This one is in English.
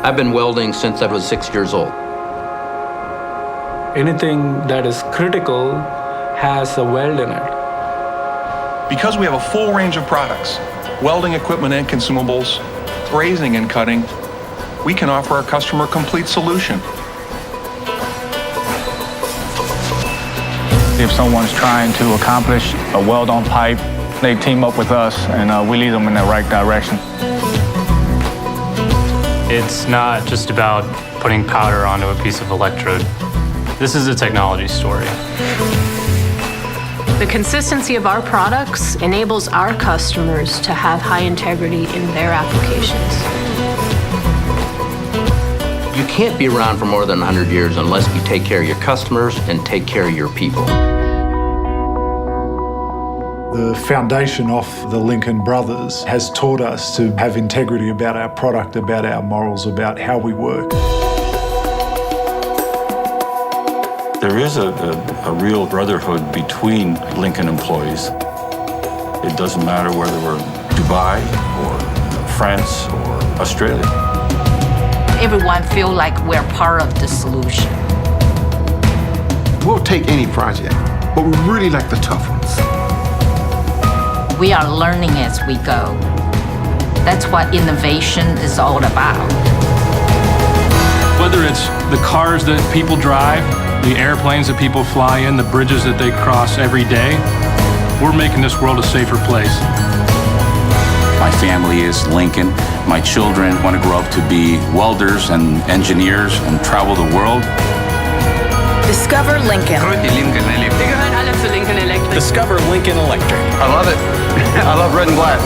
I've been welding since I was 6 years old. Anything that is critical has a weld in it. Because we have a full range of products, welding equipment and consumables, brazing and cutting, we can offer our customer a complete solution. If someone's trying to accomplish a weld-on pipe, they team up with us and we lead them in the right direction. It's not just about putting powder onto a piece of electrode. This is a technology story. The consistency of our products enables our customers to have high integrity in their applications. You can't be around for more than 100 years unless you take care of your customers and take care of your people. The foundation of the Lincoln brothers has taught us to have integrity about our product, about our morals, about how we work. There is a real brotherhood between Lincoln employees. It doesn't matter whether we're Dubai or France or Australia. Everyone feels like we're part of the solution. We'll take any project, but we really like the tough ones. We are learning as we go. That's what innovation is all about. Whether it's the cars that people drive, the airplanes that people fly in, the bridges that they cross every day, we're making this world a safer place. My family is Lincoln. My children want to grow up to be welders and engineers and travel the world. Discover Lincoln. Discover Lincoln Electric. I love it. I love red and black.